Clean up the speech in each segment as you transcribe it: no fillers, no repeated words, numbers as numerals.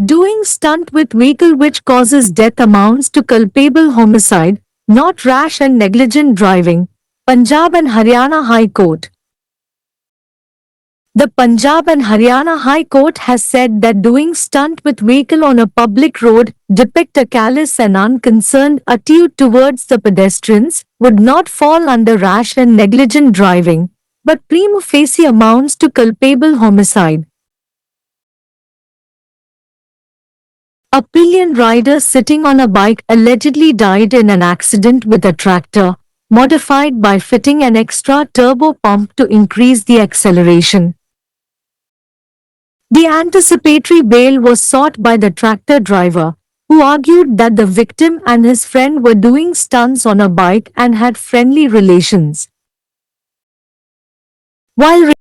Doing stunt with vehicle which causes death amounts to culpable homicide, not rash and negligent driving. Punjab and Haryana High Court. The Punjab and Haryana High Court has said that doing stunt with vehicle on a public road depict a callous and unconcerned attitude towards the pedestrians would not fall under rash and negligent driving, but prima facie amounts to culpable homicide. A pillion rider sitting on a bike allegedly died in an accident with a tractor, modified by fitting an extra turbo pump to increase the acceleration. The anticipatory bail was sought by the tractor driver, who argued that the victim and his friend were doing stunts on a bike and had friendly relations. While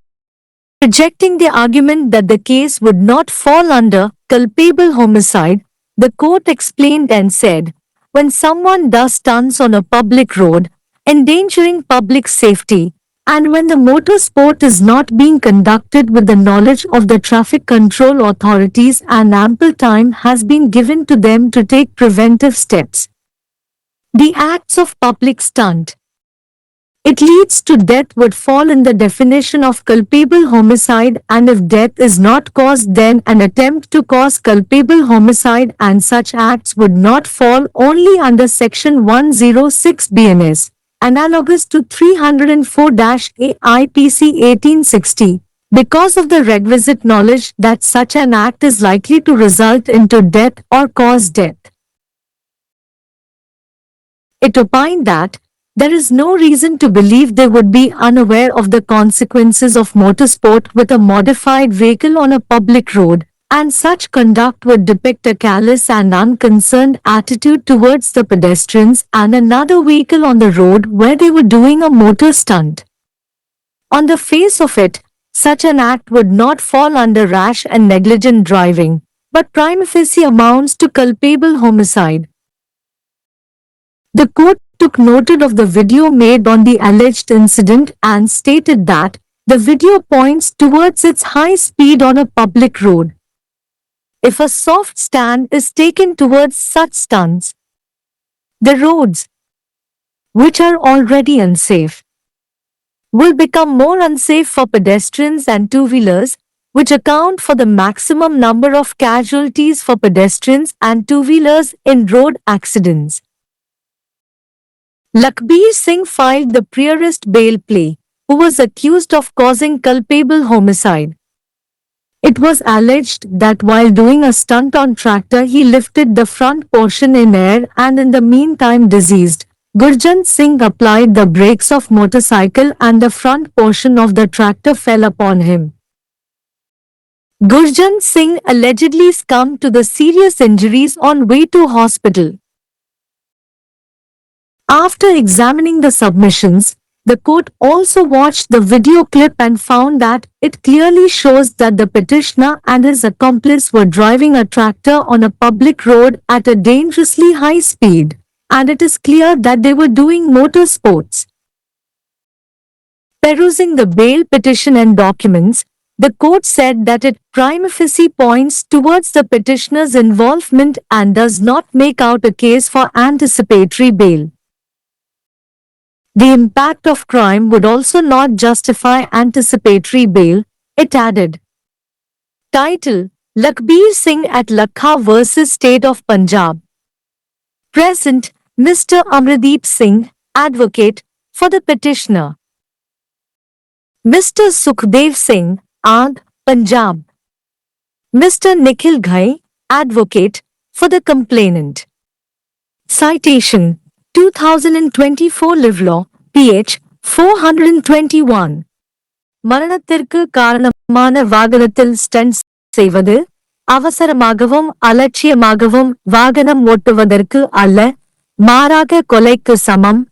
rejecting the argument that the case would not fall under culpable homicide, the court explained and said, when someone does stunts on a public road, endangering public safety, and when the motor sport is not being conducted with the knowledge of the traffic control authorities and ample time has been given to them to take preventive steps, the acts of public stunt it leads to death would fall in the definition of culpable homicide, and if death is not caused then an attempt to cause culpable homicide, and such acts would not fall only under section 106 BNS, analogous to 304-A IPC 1860, because of the requisite knowledge that such an act is likely to result into death or cause death. It opined that there is no reason to believe they would be unaware of the consequences of motorsport with a modified vehicle on a public road, and such conduct would depict a callous and unconcerned attitude towards the pedestrians and another vehicle on the road where they were doing a motor stunt. On the face of it, such an act would not fall under rash and negligent driving, but prima facie amounts to culpable homicide. The court took note of the video made on the alleged incident and stated that the video points towards its high speed on a public road. If a soft stand is taken towards such stunts, the roads, which are already unsafe, will become more unsafe for pedestrians and two-wheelers, which account for the maximum number of casualties for pedestrians and two-wheelers in road accidents. Lakhbir Singh filed the priorist bail plea, who was accused of causing culpable homicide. It was alleged that while doing a stunt on tractor he lifted the front portion in air and in the meantime deceased. Gurjant Singh applied the brakes of motorcycle and the front portion of the tractor fell upon him. Gurjant Singh allegedly succumbed to the serious injuries on way to hospital. After examining the submissions, the court also watched the video clip and found that it clearly shows that the petitioner and his accomplice were driving a tractor on a public road at a dangerously high speed, and it is clear that they were doing motor sports. Perusing the bail petition and documents, the court said that it prima facie points towards the petitioner's involvement and does not make out a case for anticipatory bail. The impact of crime would also not justify anticipatory bail, it added. Title: Lakhbir Singh at Lakha vs. State of Punjab. Present, Mr. Amradeep Singh, Advocate, for the petitioner. Mr. Sukhdev Singh, AG, Punjab. Mr. Nikhil Ghai, Advocate, for the complainant. Citation: 2024 Live Law, ph. 421. மரணத்திற்கு காரணமான வாகனத்தில் stunt செய்வது, அவசரமாகவும் அலட்சியமாகவும் வாகனம் ஓட்டுவதற்கு அல்ல, மாறாக கொலைக்கு சமம்.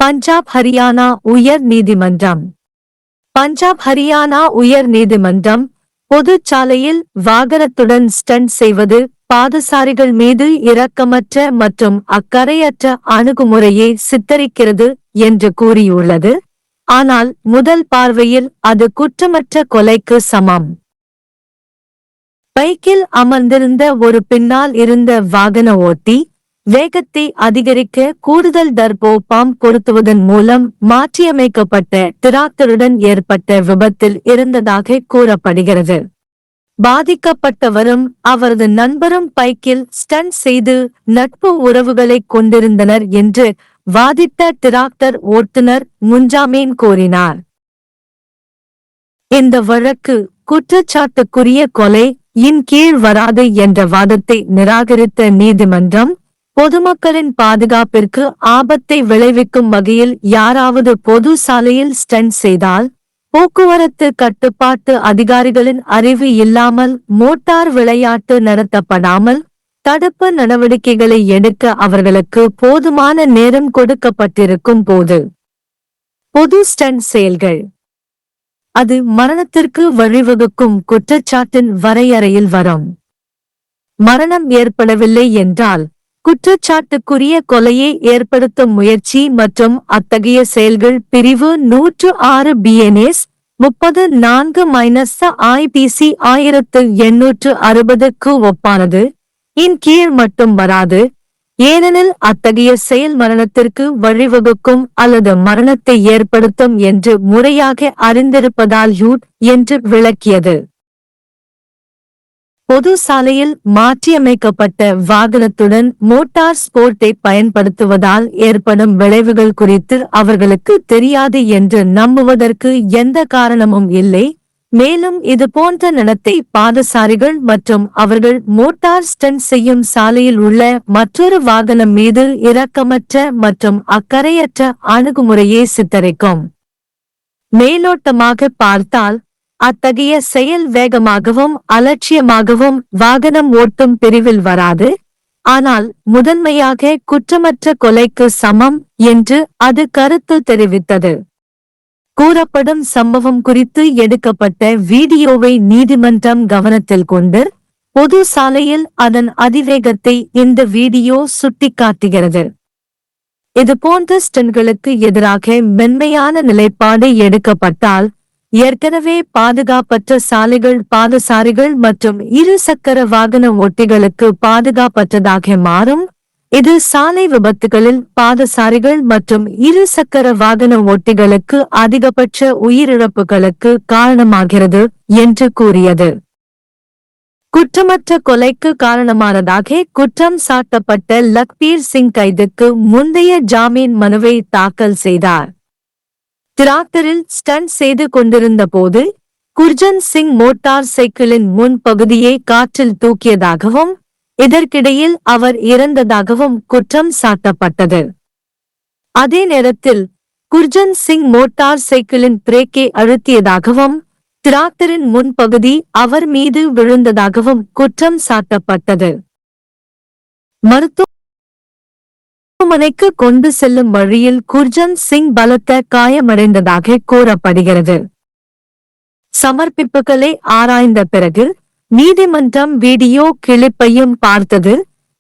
பஞ்சாப் ஹரியானா உயர் நீதிமன்றம். பஞ்சாப் ஹரியானா உயர் நீதிமன்றம், பொதுச் சாலையில் வாகனத்துடன் ஸ்டண்ட் செய்வது பாதசாரிகள் மீது இரக்கமற்ற மற்றும் அக்கறையற்ற அணுகுமுறையை சித்தரிக்கிறது என்று கூறியுள்ளது. ஆனால் முதல் பார்வையில் அது குற்றமற்ற கொலைக்கு சமம். பைக்கில் அமர்ந்திருந்த ஒரு பின்னால் இருந்த வாகன ஓட்டி வேகத்தை அதிகரிக்க கூடுதல் டர்போ பம்ப் பொருத்துவதன் மூலம் மாற்றியமைக்கப்பட்ட டிராக்டருடன் ஏற்பட்ட விபத்தில் இறந்ததாக கூறப்படுகிறது. பாதிக்கப்பட்டவரும் அவரது நண்பரும் பைக்கில் ஸ்டண்ட் செய்து நட்பு உறவுகளைக் கொண்டிருந்தனர் என்று வாதிட்ட டிராக்டர் ஓட்டுநர் முன்ஜாமீன் கோரினார். இந்த வழக்கு குற்றச்சாட்டுக்குரிய கொலை இன் கீழ் வராது என்ற வாதத்தை நிராகரித்த நீதிமன்றம், பொதுமக்களின் பாதுகாப்பிற்கு ஆபத்தை விளைவிக்கும் வகையில் யாராவது பொது சாலையில் ஸ்டண்ட் செய்தால், போக்குவரத்து கட்டுப்பாட்டு அதிகாரிகளின் அறிவு இல்லாமல் மோட்டார் விளையாட்டு நடத்தப்படாமல் தடுப்பு நடவடிக்கைகளை எடுக்க அவர்களுக்கு போதுமான நேரம் கொடுக்கப்பட்டிருக்கும் போது பொது ஸ்டண்ட் செயல்கள் அது மரணத்திற்கு வழிவகுக்கும் குற்றச்சாட்டின் வரையறையில் வரும். மரணம் ஏற்படவில்லை என்றால் குற்றச்சாட்டுக்குரிய கொலையை ஏற்படுத்தும் முயற்சி மற்றும் அத்தகைய செயல்கள் பிரிவு 106 BNS 34-IPC 1860க்கு ஒப்பானது இன் கீழ் மட்டும் வராது, ஏனெனில் அத்தகைய செயல் மரணத்திற்கு வழிவகுக்கும் அல்லது மரணத்தை ஏற்படுத்தும் என்று முறையாக அறிந்திருப்பதால் யூட் என்று விளக்கியது. பொது சாலையில் மாற்றியமைக்கப்பட்ட வாகனத்துடன் மோட்டார் ஸ்போர்ட்டை பயன்படுத்துவதால் ஏற்படும் விளைவுகள் குறித்து அவர்களுக்கு தெரியாது என்று நம்புவதற்கு எந்த காரணமும் இல்லை. மேலும் இதுபோன்ற நடத்தை பாதசாரிகள் மற்றும் அவர்கள் மோட்டார் ஸ்டண்ட் செய்யும் சாலையில் உள்ள மற்றொரு வாகனம் மீது இரக்கமற்ற மற்றும் அக்கறையற்ற அணுகுமுறையை சித்தரிக்கும். மேலோட்டமாக பார்த்தால் அத்தகைய செயல் வேகமாகவும் அலட்சியமாகவும் வாகனம் ஓட்டும் பிரிவில் வராது, ஆனால் முதன்மையாக குற்றமற்ற கொலைக்கு சமம் என்று அது கருத்து தெரிவித்தது. கூறப்படும் சம்பவம் குறித்து எடுக்கப்பட்ட வீடியோவை நீதிமன்றம் கவனத்தில் கொண்டு பொது சாலையில் அதன் அதிவேகத்தை இந்த வீடியோ சுட்டிக்காட்டுகிறது. இதுபோன்ற ஸ்டண்ட்களுக்கு எதிராக மென்மையான நிலைப்பாடு எடுக்கப்பட்டால் ஏற்கனவே பாதுகாப்பற்ற சாலைகள் பாதசாரிகள் மற்றும் இரு சக்கர வாகன ஓட்டிகளுக்கு பாதுகாப்பற்றதாக மாறும். இது சாலை விபத்துகளில் பாதசாரிகள் மற்றும் இரு சக்கர வாகன ஓட்டிகளுக்கு அதிகபட்ச உயிரிழப்புகளுக்கு காரணமாகிறது என்று கூறியது. குற்றமற்ற கொலைக்கு காரணமானதாக குற்றம் சாட்டப்பட்ட லக்பீர் சிங் கைதுக்கு முந்தைய ஜாமீன் மனுவை தாக்கல் செய்தார். டிராக்டரில் ஸ்டண்ட் செய்து கொண்டிருந்த போது குர்ஜன் சிங் மோட்டார் சைக்கிளின் முன் பகுதியை காற்றில் தூக்கியதாகவும் இதற்கிடையில் அவர் இறந்ததாகவும் குற்றம் சாட்டப்பட்டது. அதே நேரத்தில் குர்ஜன் சிங் மோட்டார் சைக்கிளின் பிரேக்கை அழுத்தியதாகவும் டிராக்டரின் முன்பகுதி அவர் மீது விழுந்ததாகவும் குற்றம் சாட்டப்பட்டது. மருத்துவமனைக்கு கொண்டு செல்லும் வழியில் குர்ஜன் சிங் பலத்த காயமடைந்ததாக கூறப்படுகிறது. சமர்ப்பிப்புகளை ஆராய்ந்த பிறகு நீதிமன்றம் வீடியோ கிளிப்பையும் பார்த்தது.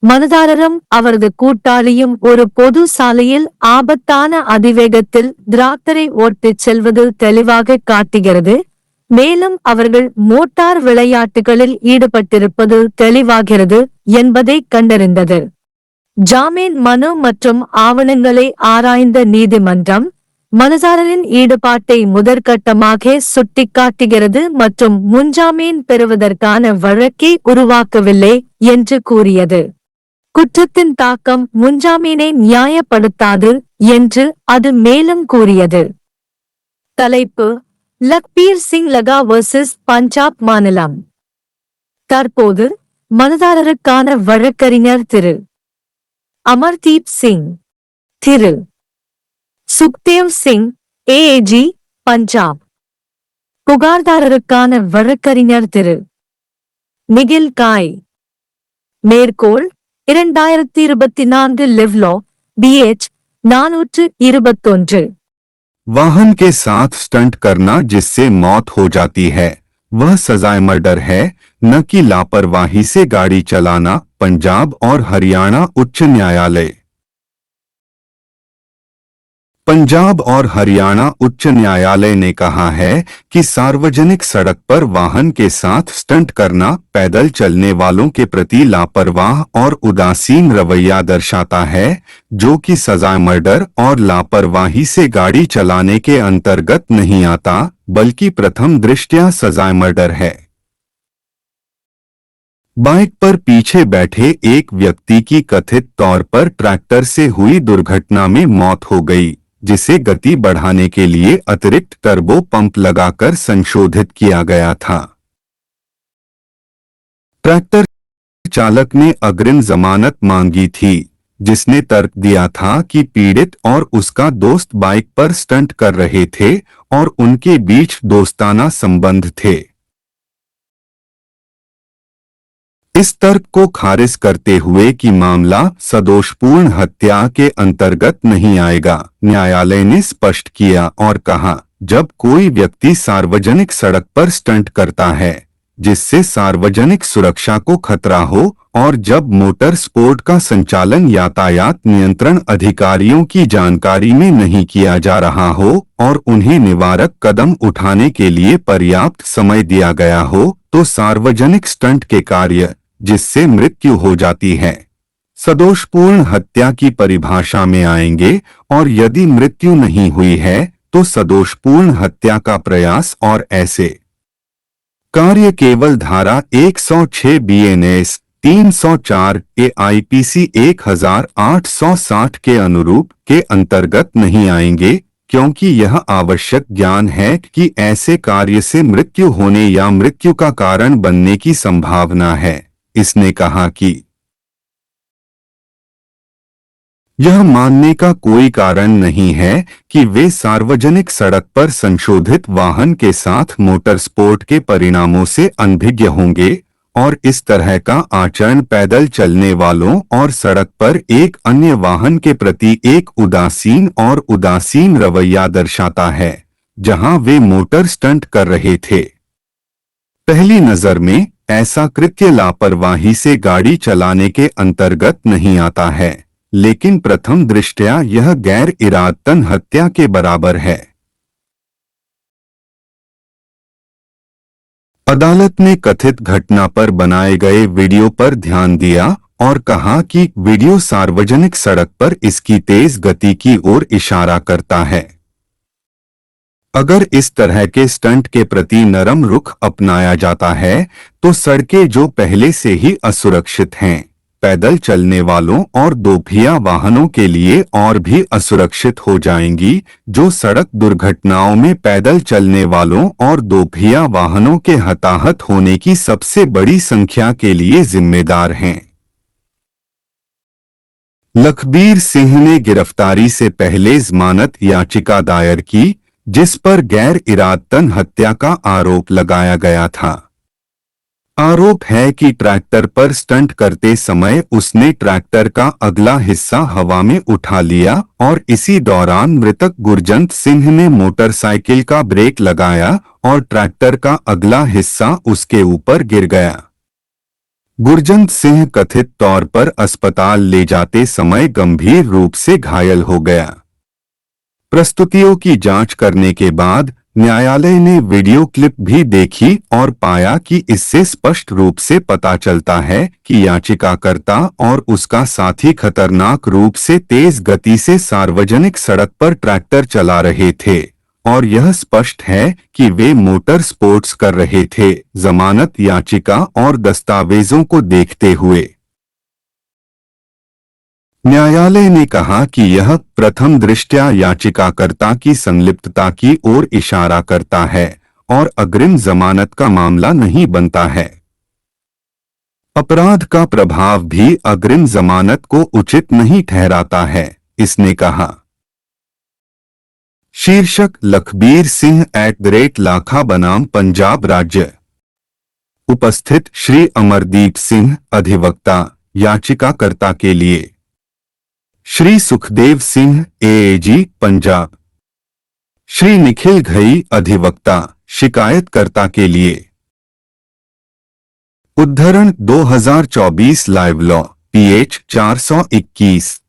மனுதாரரும் அவரது கூட்டாளியும் ஒரு பொது சாலையில் ஆபத்தான அதிவேகத்தில் டிராக்டரை ஓட்டிச் செல்வது தெளிவாக காட்டுகிறது. மேலும் அவர்கள் மோட்டார் விளையாட்டுகளில் ஈடுபட்டிருப்பது தெளிவாகிறது என்பதை கண்டறிந்தது. ஜாமீன் மனு மற்றும் ஆவணங்களை ஆராய்ந்த நீதிமன்றம் மனுதாரரின் ஈடுபாட்டை முதற்கட்டமாக சுட்டிக்காட்டுகிறது மற்றும் முன்ஜாமீன் பெறுவதற்கான வழக்கை உருவாக்கவில்லை என்று கூறியது. குற்றத்தின் தாக்கம் முன்ஜாமீனை நியாயப்படுத்தாது என்று அது மேலும் கூறியது. தலைப்பு: லக்பீர் சிங் லகா வர்சஸ் பஞ்சாப் மாநிலம். தற்போது மனுதாரருக்கான வழக்கறிஞர் திரு அமர்தீப் சிங், திரு சுக்தேவ் சிங், ஏஏஜி, பஞ்சாப். புகார்தாரருக்கான வழக்கறிஞர் திரு நிகில் காய். மேற்கோள்: 2024 लिवलॉ BH 421। वाहन के साथ स्टंट करना जिससे मौत हो जाती है वह सजाए मर्डर है, न कि लापरवाही से गाड़ी चलाना। पंजाब और हरियाणा उच्च न्यायालय। पंजाब और हरियाणा उच्च न्यायालय ने कहा है कि सार्वजनिक सड़क पर वाहन के साथ स्टंट करना पैदल चलने वालों के प्रति लापरवाह और उदासीन रवैया दर्शाता है, जो कि सजा मर्डर और लापरवाही से गाड़ी चलाने के अंतर्गत नहीं आता, बल्कि प्रथम दृष्टया सजा मर्डर है। बाइक पर पीछे बैठे एक व्यक्ति की कथित तौर पर ट्रैक्टर से हुई दुर्घटना में मौत हो गई, जिसे गति बढ़ाने के लिए अतिरिक्त टर्बो पंप लगाकर संशोधित किया गया था। ट्रैक्टर चालक ने अग्रिम जमानत मांगी थी, जिसने तर्क दिया था कि पीड़ित और उसका दोस्त बाइक पर स्टंट कर रहे थे और उनके बीच दोस्ताना संबंध थे। इस तर्क को खारिज करते हुए कि मामला सदोषपूर्ण हत्या के अंतर्गत नहीं आएगा, न्यायालय ने स्पष्ट किया और कहा, जब कोई व्यक्ति सार्वजनिक सड़क पर स्टंट करता है जिससे सार्वजनिक सुरक्षा को खतरा हो और जब मोटर स्पोर्ट का संचालन यातायात नियंत्रण अधिकारियों की जानकारी में नहीं किया जा रहा हो और उन्हें निवारक कदम उठाने के लिए पर्याप्त समय दिया गया हो, तो सार्वजनिक स्टंट के कार्य जिससे मृत्यु हो जाती है सदोषपूर्ण हत्या की परिभाषा में आएंगे, और यदि मृत्यु नहीं हुई है तो सदोषपूर्ण हत्या का प्रयास और ऐसे कार्य केवल धारा 106 बीएनएस 304 ए आईपीसी 1860 के अनुरूप के अंतर्गत नहीं आएंगे, क्योंकि यह आवश्यक ज्ञान है कि ऐसे कार्य से मृत्यु होने या मृत्यु का कारण बनने की संभावना है। इसने कहा कि यह मानने का कोई कारण नहीं है कि वे सार्वजनिक सड़क पर संशोधित वाहन के साथ मोटर स्पोर्ट के परिणामों से अनभिज्ञ होंगे, और इस तरह का आचरण पैदल चलने वालों और सड़क पर एक अन्य वाहन के प्रति एक उदासीन रवैया दर्शाता है, जहां वे मोटर स्टंट कर रहे थे। पहली नजर में ऐसा कृत्य लापरवाही से गाड़ी चलाने के अंतर्गत नहीं आता है, लेकिन प्रथम दृष्टया यह गैर इरादतन हत्या के बराबर है। अदालत ने कथित घटना पर बनाए गए वीडियो पर ध्यान दिया और कहा कि वीडियो सार्वजनिक सड़क पर इसकी तेज गति की ओर इशारा करता है। अगर इस तरह के स्टंट के प्रति नरम रुख अपनाया जाता है तो सड़कें जो पहले से ही असुरक्षित हैं, पैदल चलने वालों और दोपहिया वाहनों के लिए और भी असुरक्षित हो जाएंगी, जो सड़क दुर्घटनाओं में पैदल चलने वालों और दोपहिया वाहनों के हताहत होने की सबसे बड़ी संख्या के लिए जिम्मेदार हैं। लखबीर सिंह ने गिरफ्तारी से पहले जमानत याचिका दायर की, जिस पर गैर इरादतन हत्या का आरोप लगाया गया था। आरोप है कि ट्रैक्टर पर स्टंट करते समय उसने ट्रैक्टर का अगला हिस्सा हवा में उठा लिया और इसी दौरान मृतक गुरजंत सिंह ने मोटरसाइकिल का ब्रेक लगाया और ट्रैक्टर का अगला हिस्सा उसके ऊपर गिर गया। गुरजंत सिंह कथित तौर पर अस्पताल ले जाते समय गंभीर रूप से घायल हो गया। प्रस्तुतियों की जांच करने के बाद न्यायालय ने वीडियो क्लिप भी देखी और पाया कि इससे स्पष्ट रूप से पता चलता है कि याचिकाकर्ता और उसका साथी खतरनाक रूप से तेज गति से सार्वजनिक सड़क पर ट्रैक्टर चला रहे थे, और यह स्पष्ट है कि वे मोटर स्पोर्ट्स कर रहे थे। जमानत याचिका और दस्तावेजों को देखते हुए न्यायालय ने कहा कि यह प्रथम दृष्टया याचिकाकर्ता की संलिप्तता की ओर इशारा करता है और अग्रिम जमानत का मामला नहीं बनता है। अपराध का प्रभाव भी अग्रिम जमानत को उचित नहीं ठहराता है, इसने कहा। शीर्षक लखबीर सिंह @लाखा बनाम पंजाब राज्य। उपस्थित श्री अमरदीप सिंह अधिवक्ता याचिकाकर्ता के लिए, श्री सुखदेव सिंह एएजी पंजाब, श्री निखिल घई अधिवक्ता शिकायतकर्ता के लिए। उद्धरण 2024 लाइव लॉ PH 421।